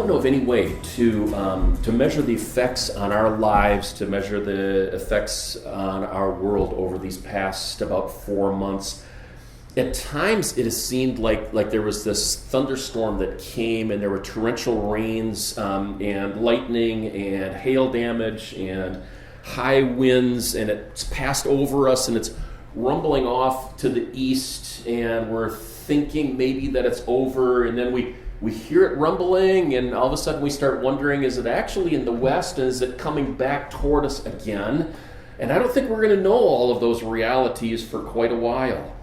don't know of any way to measure the effects on our lives, to measure the effects on our world over these past about 4 months. At times, it has seemed like there was this thunderstorm that came, and there were torrential rains and lightning and hail damage and high winds, and it's passed over us, and it's rumbling off to the east, and we're thinking maybe that it's over, and then we hear it rumbling, and all of a sudden we start wondering, is it actually in the west, and is it coming back toward us again? And I don't think we're going to know all of those realities for quite a while.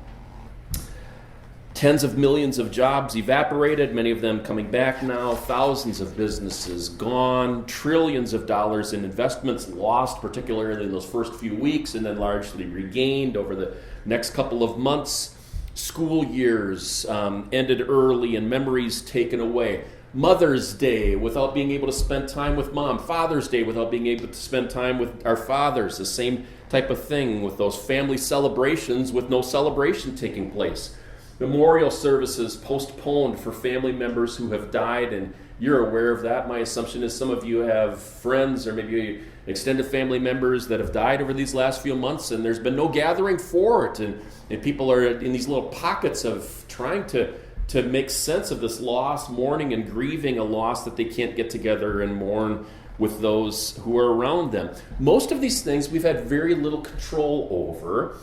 Tens of millions of jobs evaporated, many of them coming back now, thousands of businesses gone, trillions of dollars in investments lost, particularly in those first few weeks, and then largely regained over the next couple of months. School years ended early and memories taken away. Mother's Day without being able to spend time with mom. Father's Day without being able to spend time with our fathers. The same type of thing with those family celebrations with no celebration taking place. Memorial services postponed for family members who have died, and you're aware of that. My assumption is some of you have friends or maybe extended family members that have died over these last few months, and there's been no gathering for it, and people are in these little pockets of trying to make sense of this loss, mourning and grieving a loss that they can't get together and mourn with those who are around them. Most of these things we've had very little control over.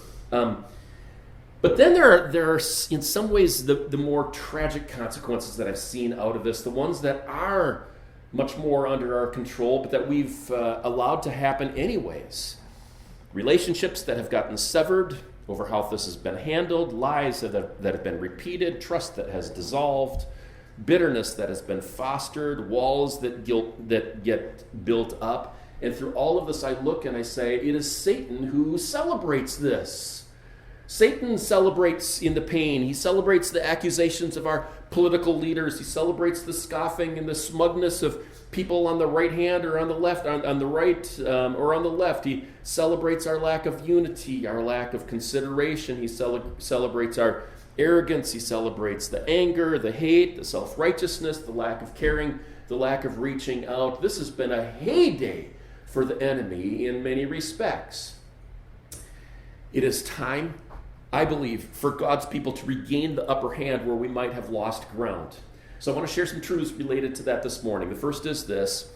But then there are in some ways, the more tragic consequences that I've seen out of this, the ones that are much more under our control, but that we've allowed to happen anyways. Relationships that have gotten severed over how this has been handled, lies that have been repeated, trust that has dissolved, bitterness that has been fostered, walls that get built up. And through all of this, I look and I say, it is Satan who celebrates this. Satan celebrates in the pain. He celebrates the accusations of our political leaders. He celebrates the scoffing and the smugness of people on the right hand or on the left, on the right or on the left. He celebrates our lack of unity, our lack of consideration. He celebrates our arrogance. He celebrates the anger, the hate, the self-righteousness, the lack of caring, the lack of reaching out. This has been a heyday for the enemy in many respects. It is time, I believe, for God's people to regain the upper hand where we might have lost ground. So I want to share some truths related to that this morning. The first is this: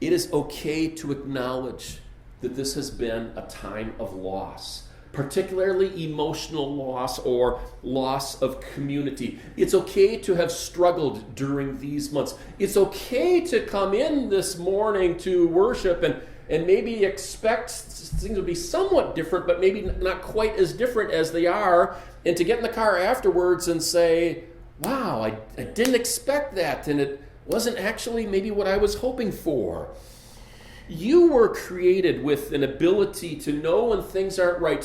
it is okay to acknowledge that this has been a time of loss, particularly emotional loss or loss of community. It's okay to have struggled during these months. It's okay to come in this morning to worship and maybe expect things to be somewhat different, but maybe not quite as different as they are, and to get in the car afterwards and say, wow, I didn't expect that, and it wasn't actually maybe what I was hoping for. You were created with an ability to know when things aren't right,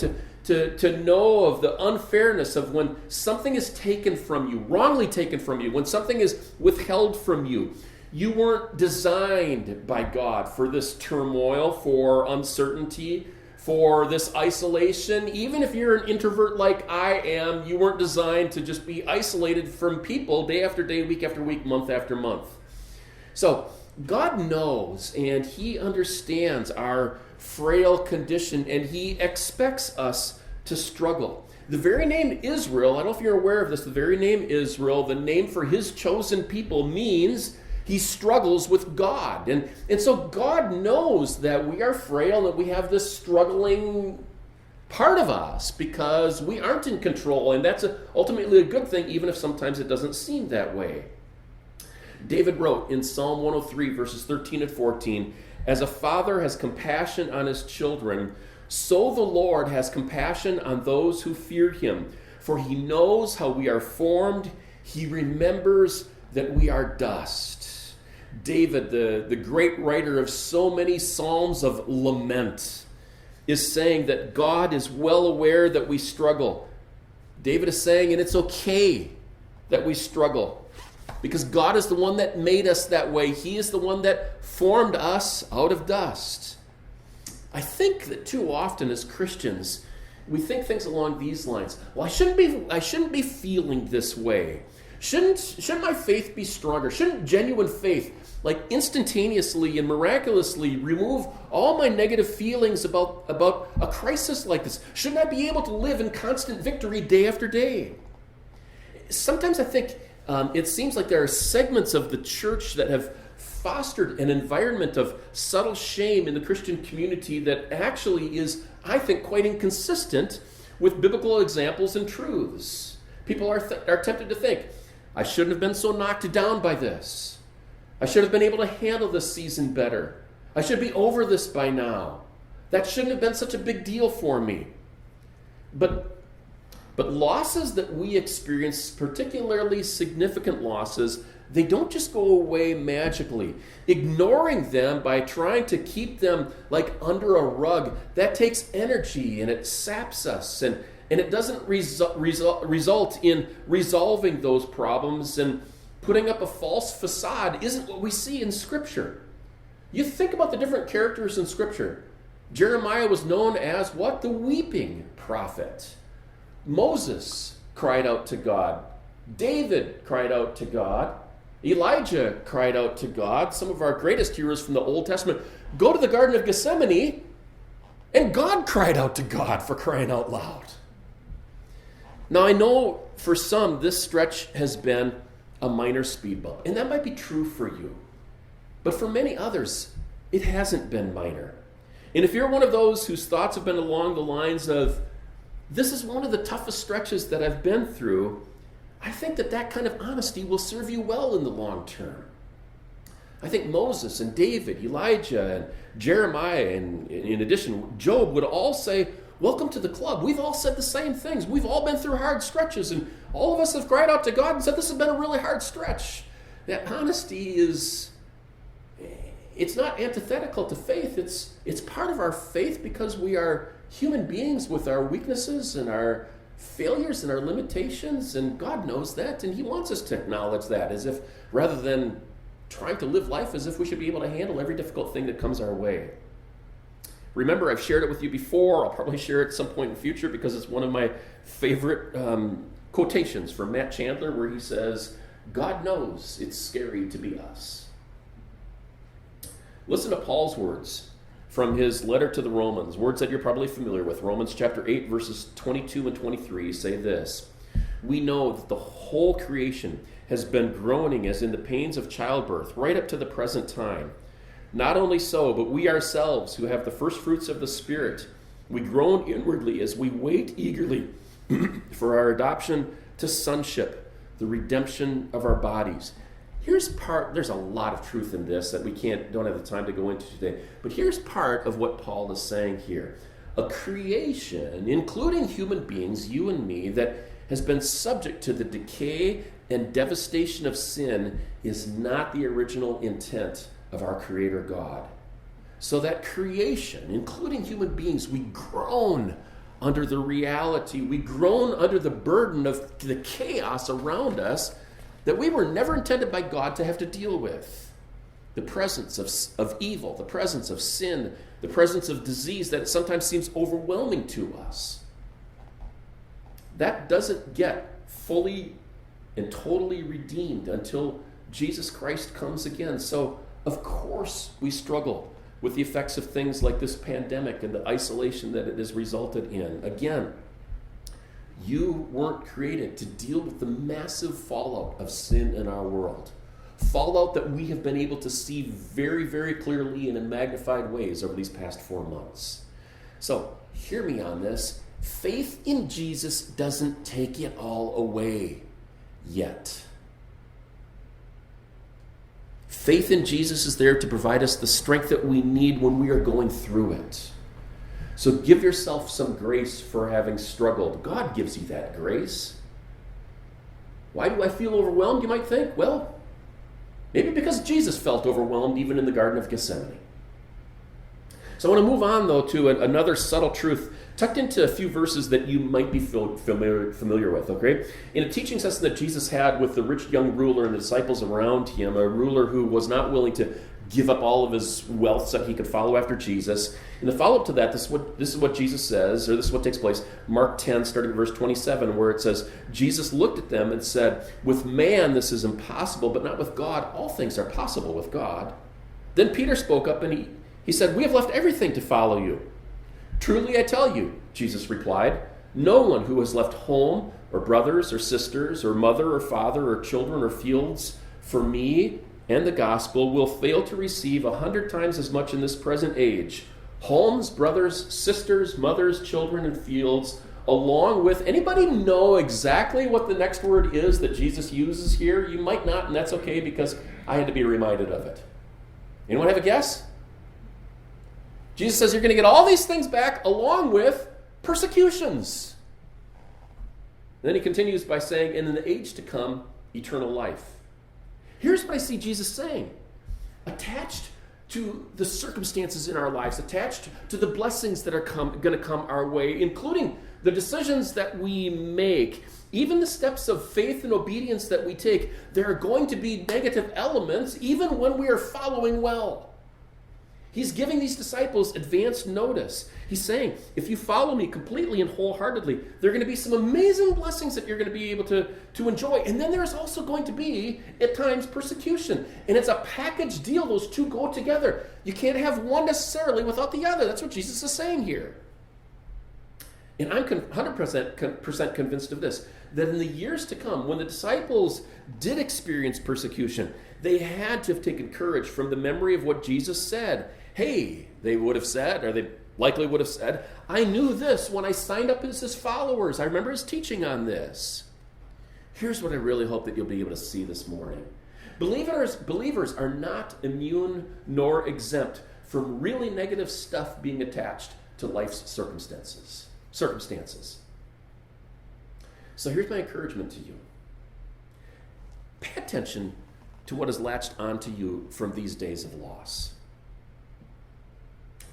to know of the unfairness of when something is taken from you, wrongly taken from you, when something is withheld from you. You weren't designed by God for this turmoil, for uncertainty, for this isolation. Even if you're an introvert like I am, you weren't designed to just be isolated from people day after day, week after week, month after month. So God knows, and He understands our frail condition, and He expects us to struggle. The very name Israel, I don't know if you're aware of this, the very name Israel, the name for His chosen people, means He struggles with God. And so God knows that we are frail, that we have this struggling part of us because we aren't in control. And that's ultimately a good thing, even if sometimes it doesn't seem that way. David wrote in Psalm 103, verses 13 and 14, "As a father has compassion on his children, so the Lord has compassion on those who fear Him. For He knows how we are formed. He remembers that we are dust." David, the great writer of so many psalms of lament, is saying that God is well aware that we struggle. David is saying, and it's okay that we struggle, because God is the one that made us that way. He is the one that formed us out of dust. I think that too often as Christians, we think things along these lines. Well, I shouldn't be feeling this way. Shouldn't my faith be stronger? Shouldn't genuine faith like instantaneously and miraculously remove all my negative feelings about a crisis like this? Shouldn't I be able to live in constant victory day after day? Sometimes I think it seems like there are segments of the church that have fostered an environment of subtle shame in the Christian community that actually is, I think, quite inconsistent with biblical examples and truths. People are tempted to think, I shouldn't have been so knocked down by this. I should have been able to handle this season better. I should be over this by now. That shouldn't have been such a big deal for me. But losses that we experience, particularly significant losses, they don't just go away magically. Ignoring them by trying to keep them like under a rug, that takes energy and it saps us, and it doesn't result in resolving those problems, and putting up a false facade isn't what we see in Scripture. You think about the different characters in Scripture. Jeremiah was known as what? The weeping prophet. Moses cried out to God. David cried out to God. Elijah cried out to God. Some of our greatest heroes from the Old Testament go to the Garden of Gethsemane, and God cried out to God, for crying out loud. Now, I know for some this stretch has been a minor speed bump, and that might be true for you. But for many others, it hasn't been minor. And if you're one of those whose thoughts have been along the lines of, this is one of the toughest stretches that I've been through, I think that kind of honesty will serve you well in the long term. I think Moses and David, Elijah and Jeremiah, and in addition, Job would all say, welcome to the club. We've all said the same things. We've all been through hard stretches, and all of us have cried out to God and said, this has been a really hard stretch. That honesty it's not antithetical to faith. It's part of our faith because we are human beings with our weaknesses and our failures and our limitations, and God knows that, and He wants us to acknowledge that, as if, rather than trying to live life as if we should be able to handle every difficult thing that comes our way. Remember, I've shared it with you before. I'll probably share it at some point in the future because it's one of my favorite quotations from Matt Chandler, where he says, God knows it's scary to be us. Listen to Paul's words from his letter to the Romans, words that you're probably familiar with. Romans chapter 8, verses 22 and 23 say this: we know that the whole creation has been groaning as in the pains of childbirth right up to the present time. Not only so, but we ourselves who have the first fruits of the Spirit, we groan inwardly as we wait eagerly for our adoption to sonship, the redemption of our bodies. There's a lot of truth in this that we don't have the time to go into today, but here's part of what Paul is saying here. A creation, including human beings, you and me, that has been subject to the decay and devastation of sin is not the original intent of our Creator God. So that creation, including human beings, we groan under the reality, we groan under the burden of the chaos around us that we were never intended by God to have to deal with. The presence of evil, the presence of sin, the presence of disease that sometimes seems overwhelming to us. That doesn't get fully and totally redeemed until Jesus Christ comes again. So, of course, we struggle with the effects of things like this pandemic and the isolation that it has resulted in. Again, you weren't created to deal with the massive fallout of sin in our world. Fallout that we have been able to see very, very clearly and in magnified ways over these past 4 months. So, hear me on this. Faith in Jesus doesn't take it all away yet. Faith in Jesus is there to provide us the strength that we need when we are going through it. So give yourself some grace for having struggled. God gives you that grace. Why do I feel overwhelmed, you might think? Well, maybe because Jesus felt overwhelmed even in the Garden of Gethsemane. So I want to move on, though, to another subtle truth tucked into a few verses that you might be familiar with, okay? In a teaching session that Jesus had with the rich young ruler and the disciples around him, a ruler who was not willing to give up all of his wealth so he could follow after Jesus. In the follow-up to that, this is what Jesus says, or this is what takes place. Mark 10, starting at verse 27, where it says, Jesus looked at them and said, with man this is impossible, but not with God. All things are possible with God. Then Peter spoke up and he said, we have left everything to follow you. Truly I tell you, Jesus replied, no one who has left home or brothers or sisters or mother or father or children or fields for me and the gospel will fail to receive 100 times as much in this present age. Homes, brothers, sisters, mothers, children, and fields, along with, anybody know exactly what the next word is that Jesus uses here? You might not, and that's okay because I had to be reminded of it. Anyone have a guess? Jesus says you're going to get all these things back along with persecutions. And then he continues by saying, and in the age to come, eternal life. Here's what I see Jesus saying. Attached to the circumstances in our lives, attached to the blessings that are going to come our way, including the decisions that we make, even the steps of faith and obedience that we take, there are going to be negative elements even when we are following well. He's giving these disciples advance notice. He's saying, if you follow me completely and wholeheartedly, there are going to be some amazing blessings that you're going to be able to enjoy. And then there's also going to be, at times, persecution. And it's a package deal. Those two go together. You can't have one necessarily without the other. That's what Jesus is saying here. And I'm 100% convinced of this, that in the years to come, when the disciples did experience persecution, they had to have taken courage from the memory of what Jesus said. Hey, they would have said, or they likely would have said, I knew this when I signed up as his followers. I remember his teaching on this. Here's what I really hope that you'll be able to see this morning. Believers are not immune nor exempt from really negative stuff being attached to life's circumstances. So here's my encouragement to you. Pay attention to what is latched onto you from these days of loss.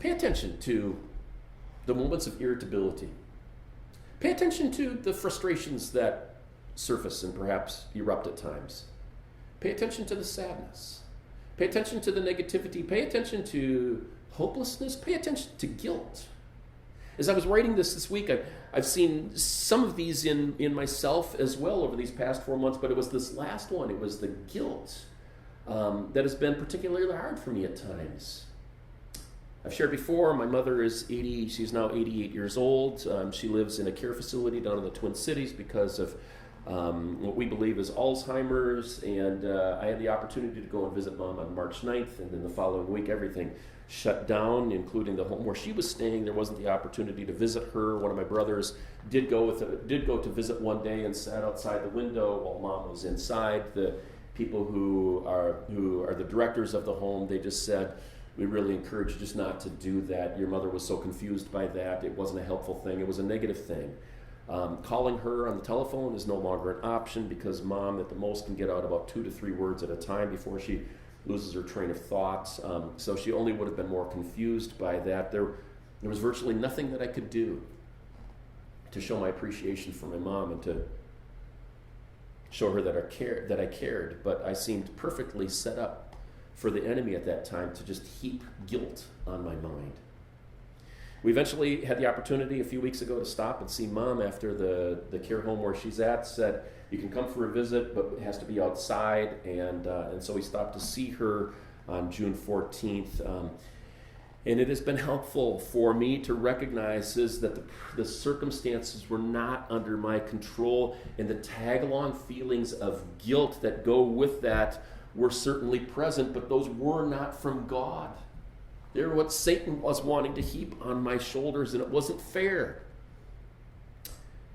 Pay attention to the moments of irritability. Pay attention to the frustrations that surface and perhaps erupt at times. Pay attention to the sadness. Pay attention to the negativity. Pay attention to hopelessness. Pay attention to guilt. As I was writing this week, I've seen some of these in myself as well over these past 4 months, but it was this last one. It was the guilt that has been particularly hard for me at times. I've shared before, my mother is 80, she's now 88 years old. She lives in a care facility down in the Twin Cities because of what we believe is Alzheimer's, and I had the opportunity to go and visit Mom on March 9th, and then the following week everything shut down, including the home where she was staying. There wasn't the opportunity to visit her. One of my brothers did go to visit one day and sat outside the window while Mom was inside. The people who are the directors of the home, they just said, we really encourage you just not to do that. Your mother was so confused by that. It wasn't a helpful thing. It was a negative thing. Calling her on the telephone is no longer an option because Mom at the most can get out about 2 to 3 words at a time before she loses her train of thought. So she only would have been more confused by that. There was virtually nothing that I could do to show my appreciation for my mom and to show her that I cared. But I seemed perfectly set up for the enemy at that time to just heap guilt on my mind. We eventually had the opportunity a few weeks ago to stop and see Mom after the care home where she's at. Said, you can come for a visit, but it has to be outside. And so we stopped to see her on June 14th. And it has been helpful for me to recognize that the circumstances were not under my control, and the tag-along feelings of guilt that go with that were certainly present, but those were not from God. They're what Satan was wanting to heap on my shoulders, and it wasn't fair.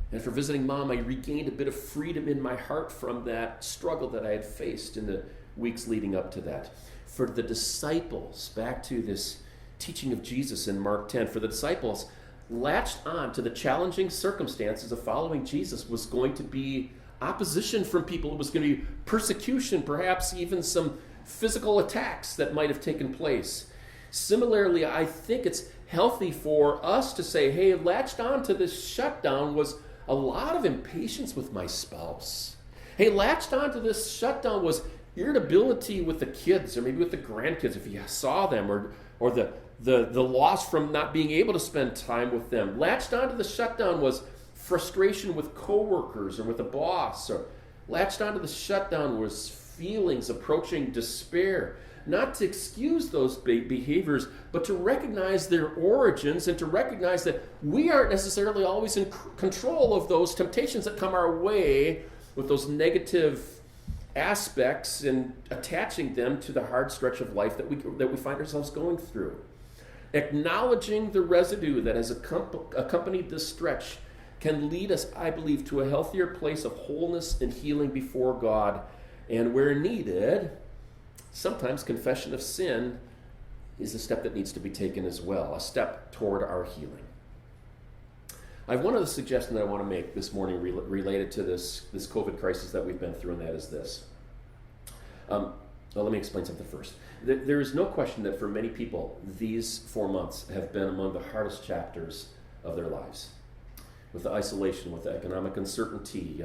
And after visiting Mom, I regained a bit of freedom in my heart from that struggle that I had faced in the weeks leading up to that. For the disciples, back to this teaching of Jesus in Mark 10, for the disciples, latched on to the challenging circumstances of following Jesus was going to be opposition from people. It was going to be persecution, perhaps even some physical attacks that might have taken place. Similarly, I think it's healthy for us to say, hey, latched on to this shutdown was a lot of impatience with my spouse. Hey, latched on to this shutdown was irritability with the kids, or maybe with the grandkids if you saw them, or the loss from not being able to spend time with them. Latched onto the shutdown was frustration with coworkers or with a boss, or latched onto the shutdown was feelings approaching despair. Not to excuse those behaviors, but to recognize their origins and to recognize that we aren't necessarily always in control of those temptations that come our way with those negative aspects and attaching them to the hard stretch of life that we find ourselves going through. Acknowledging the residue that has accompanied this stretch can lead us, I believe, to a healthier place of wholeness and healing before God. And where needed, sometimes confession of sin is a step that needs to be taken as well, a step toward our healing. I have one other suggestion that I want to make this morning related to this COVID crisis that we've been through, and that is this. Well, let me explain something first. There is no question that for many people, these 4 months have been among the hardest chapters of their lives. With the isolation, with the economic uncertainty,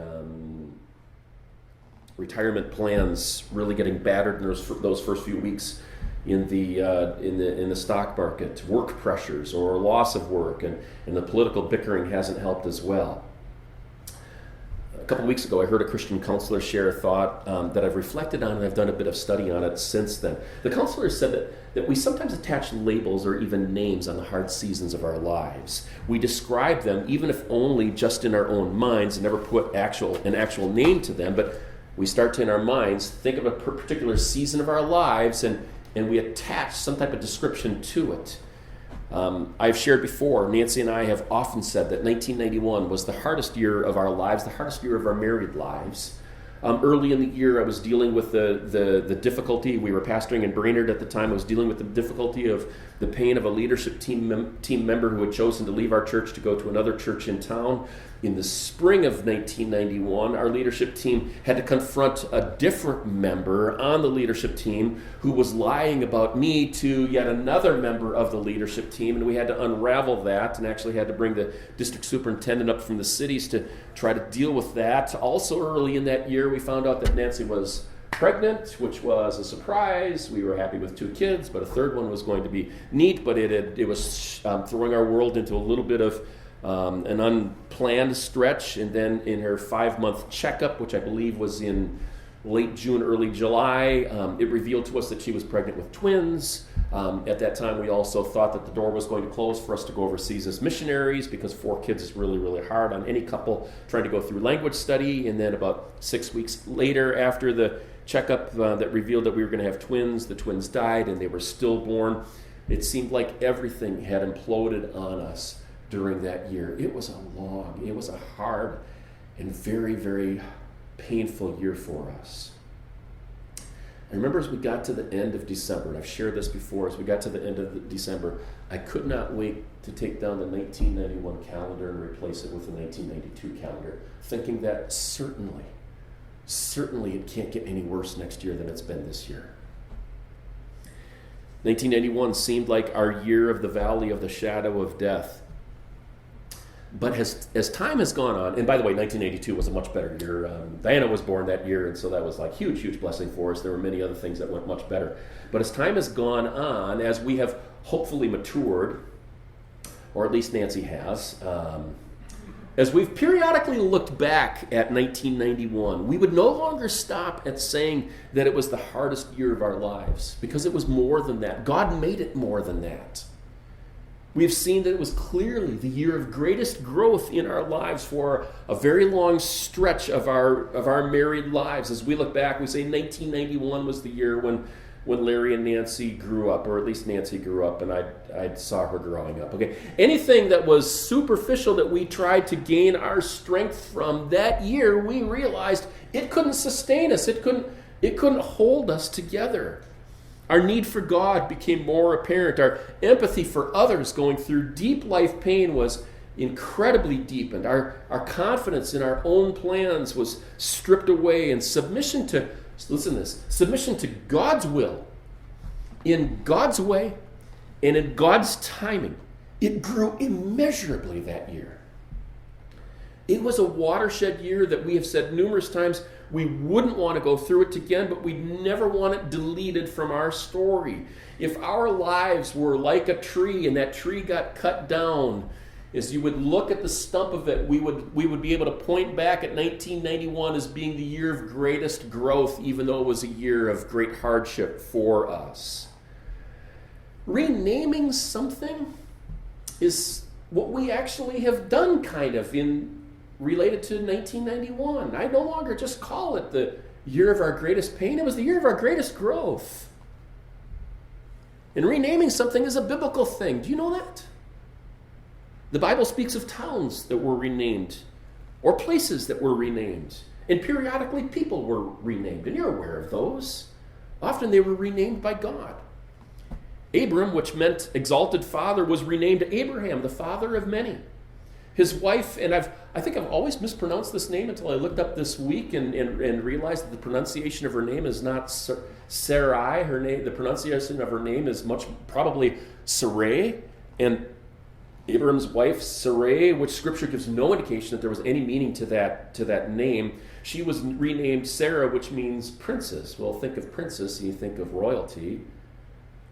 retirement plans really getting battered in those first few weeks in the stock market, work pressures or loss of work, and the political bickering hasn't helped as well. A couple of weeks ago, I heard a Christian counselor share a thought that I've reflected on, and I've done a bit of study on it since then. The counselor said that we sometimes attach labels or even names on the hard seasons of our lives. We describe them, even if only just in our own minds, and never put an actual name to them, but we start to, in our minds, think of a particular season of our lives, and we attach some type of description to it. I've shared before, Nancy and I have often said that 1991 was the hardest year of our lives, the hardest year of our married lives. Early in the year, I was dealing with the difficulty. We were pastoring in Brainerd at the time. I was dealing with the difficulty of the pain of a leadership team member who had chosen to leave our church to go to another church in town. In the spring of 1991, our leadership team had to confront a different member on the leadership team who was lying about me to yet another member of the leadership team, and we had to unravel that and actually had to bring the district superintendent up from the cities to try to deal with that. Also early in that year, we found out that Nancy was pregnant, which was a surprise. We were happy with 2 kids, but a third one was going to be neat, but it was throwing our world into a little bit of an unplanned stretch. And then in her 5-month checkup, which I believe was in late June, early July, it revealed to us that she was pregnant with twins. At that time, we also thought that the door was going to close for us to go overseas as missionaries, because 4 kids is really, really hard on any couple trying to go through language study. And then about 6 weeks later, after the checkup that revealed that we were going to have twins, the twins died and they were stillborn. It seemed like everything had imploded on us during that year. It was a hard and very, very painful year for us. I remember as we got to the end of December, and I've shared this before, as we got to the end of December, I could not wait to take down the 1991 calendar and replace it with the 1992 calendar, thinking that certainly it can't get any worse next year than it's been this year. 1991 seemed like our year of the valley of the shadow of death. But as time has gone on, and by the way, 1982 was a much better year. Diana was born that year, and so that was like huge, huge blessing for us. There were many other things that went much better. But as time has gone on, as we have hopefully matured, or at least Nancy has, as we've periodically looked back at 1991, we would no longer stop at saying that it was the hardest year of our lives, because it was more than that. God made it more than that. We have seen that it was clearly the year of greatest growth in our lives for a very long stretch of our married lives. As we look back, we say 1991 was the year when Larry and Nancy grew up, or at least Nancy grew up, and I saw her growing up. Okay, anything that was superficial that we tried to gain our strength from that year, we realized it couldn't sustain us. It couldn't hold us together. Our need for God became more apparent. Our empathy for others going through deep life pain was incredibly deepened. Our confidence in our own plans was stripped away, and submission to God's will, in God's way, and in God's timing, it grew immeasurably that year. It was a watershed year that we have said numerous times We wouldn't want to go through it again, but we'd never want it deleted from our story. If our lives were like a tree and that tree got cut down, as you would look at the stump of it, we would be able to point back at 1991 as being the year of greatest growth, even though it was a year of great hardship for us. Renaming something is what we actually have done kind of related to 1991. I no longer just call it the year of our greatest pain. It was the year of our greatest growth. And renaming something is a biblical thing. Do you know that? The Bible speaks of towns that were renamed, or places that were renamed, and periodically people were renamed, and you're aware of those. Often they were renamed by God. Abram, which meant exalted father, was renamed Abraham, the father of many. His wife, and I think I've always mispronounced this name until I looked up this week and realized that the pronunciation of her name is not Sarai. The pronunciation of her name is probably Sarai, and Abram's wife, Sarai, which Scripture gives no indication that there was any meaning to that name. She was renamed Sarah, which means princess. Well, think of princess, and you think of royalty.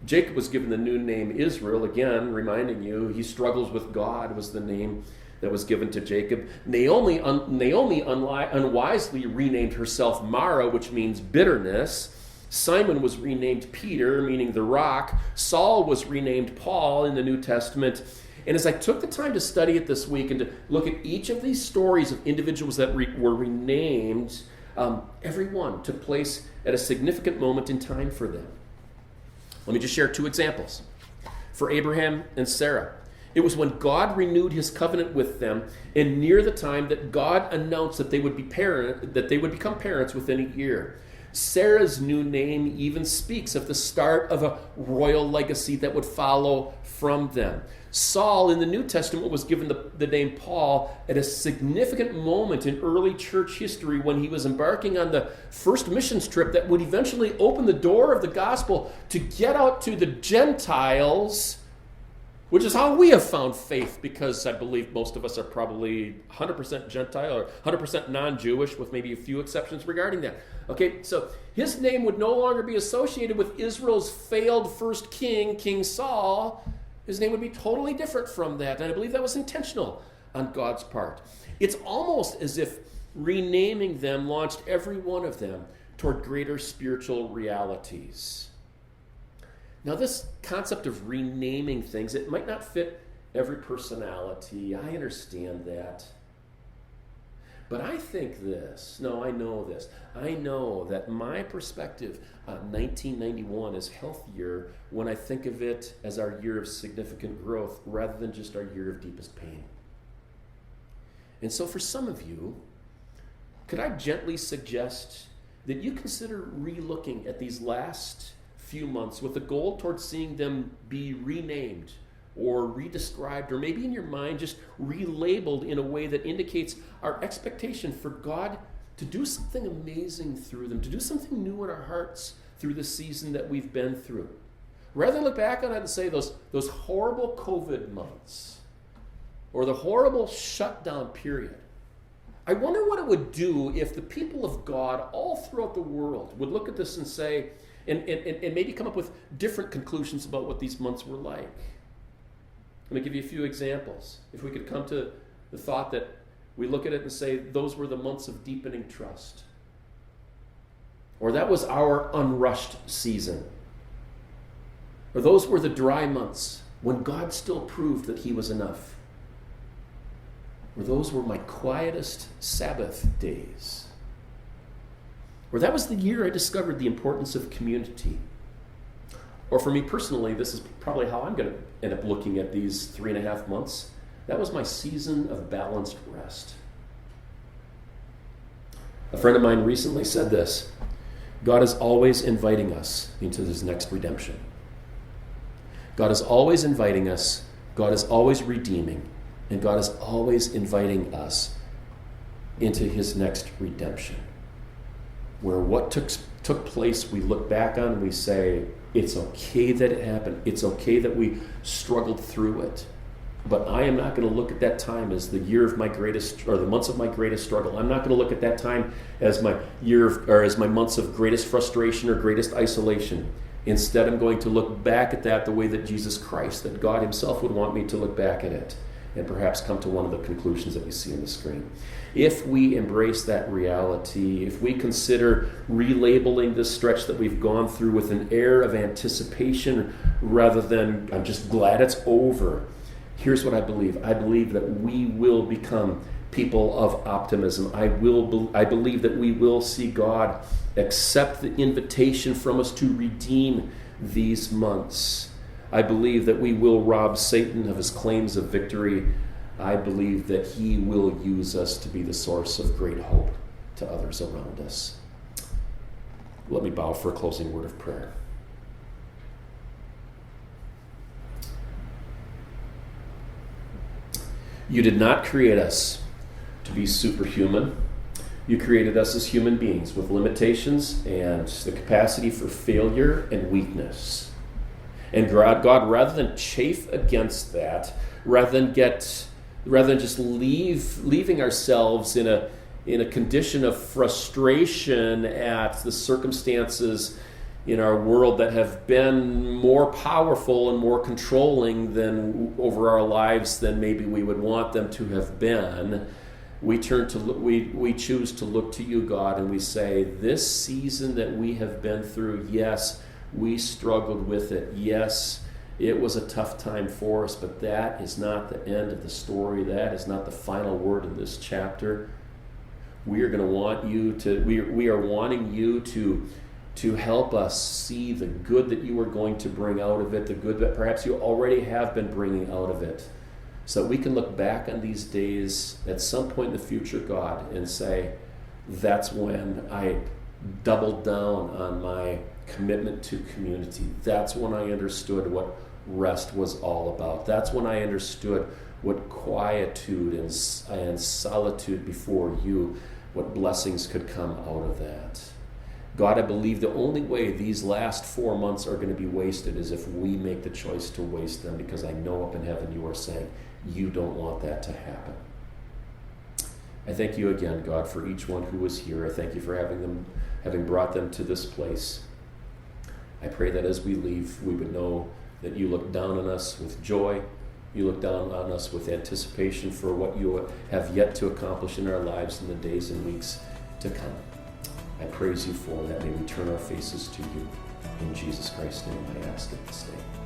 Jacob was given the new name Israel, again, reminding you he struggles with God was the name that was given to Jacob. Naomi unwisely renamed herself Mara, which means bitterness. Simon was renamed Peter, meaning the rock. Saul was renamed Paul in the New Testament. And as I took the time to study it this week and to look at each of these stories of individuals that were renamed, every one took place at a significant moment in time for them. Let me just share two examples. For Abraham and Sarah, it was when God renewed his covenant with them, and near the time that God announced that they would become parents within a year. Sarah's new name even speaks of the start of a royal legacy that would follow from them. Saul in the New Testament was given the name Paul at a significant moment in early church history when he was embarking on the first missions trip that would eventually open the door of the gospel to get out to the Gentiles, which is how we have found faith, because I believe most of us are probably 100% Gentile or 100% non-Jewish, with maybe a few exceptions regarding that. Okay, so his name would no longer be associated with Israel's failed first king, King Saul. His name would be totally different from that, and I believe that was intentional on God's part. It's almost as if renaming them launched every one of them toward greater spiritual realities. Now, this concept of renaming things, it might not fit every personality. I understand that. But I think this. No, I know this. I know that my perspective on 1991 is healthier when I think of it as our year of significant growth rather than just our year of deepest pain. And so for some of you, could I gently suggest that you consider re-looking at these last few months with a goal towards seeing them be renamed or redescribed, or maybe in your mind just relabeled in a way that indicates our expectation for God to do something amazing through them, to do something new in our hearts through the season that we've been through. Rather than look back on it and say those horrible COVID months or the horrible shutdown period, I wonder what it would do if the people of God all throughout the world would look at this and say, and maybe come up with different conclusions about what these months were like. Let me give you a few examples. If we could come to the thought that we look at it and say, those were the months of deepening trust. Or that was our unrushed season. Or those were the dry months when God still proved that he was enough. Or those were my quietest Sabbath days. Or that was the year I discovered the importance of community. Or for me personally, this is probably how I'm going to end up looking at these 3.5 months. That was my season of balanced rest. A friend of mine recently said this: God is always inviting us into his next redemption. God is always inviting us. God is always redeeming. And God is always inviting us into his next redemption, where what took place we look back on and we say, it's okay that it happened. It's okay that we struggled through it. But I am not going to look at that time as the year of my greatest, or the months of my greatest struggle. I'm not going to look at that time as my as my months of greatest frustration or greatest isolation. Instead, I'm going to look back at that the way that Jesus Christ, that God himself would want me to look back at it, and perhaps come to one of the conclusions that we see on the screen. If we embrace that reality, if we consider relabeling this stretch that we've gone through with an air of anticipation rather than, I'm just glad it's over, here's what I believe. I believe that we will become people of optimism. I believe that we will see God accept the invitation from us to redeem these months. I believe that we will rob Satan of his claims of victory. I believe that he will use us to be the source of great hope to others around us. Let me bow for a closing word of prayer. You did not create us to be superhuman. You created us as human beings with limitations and the capacity for failure and weakness. And God, rather than chafe against that, rather than just leaving ourselves in a condition of frustration at the circumstances in our world that have been more powerful and more controlling than over our lives than maybe we would want them to have been, we choose to look to you, God, and we say, this season that we have been through, yes, we struggled with it. Yes, it was a tough time for us, but that is not the end of the story. That is not the final word in this chapter. We are going to want you to, we are wanting you to help us see the good that you are going to bring out of it, the good that perhaps you already have been bringing out of it, so that we can look back on these days at some point in the future, God, and say, that's when I doubled down on my commitment to community. That's when I understood what rest was all about. That's when I understood what quietude and solitude before you, what blessings could come out of that. God, I believe the only way these last 4 months are going to be wasted is if we make the choice to waste them, because I know up in heaven you are saying you don't want that to happen. I thank you again, God, for each one who was here. I thank you for having brought them to this place. I pray that as we leave, we would know that you look down on us with joy. You look down on us with anticipation for what you have yet to accomplish in our lives in the days and weeks to come. I praise you for that. May we turn our faces to you. In Jesus Christ's name I ask it this day.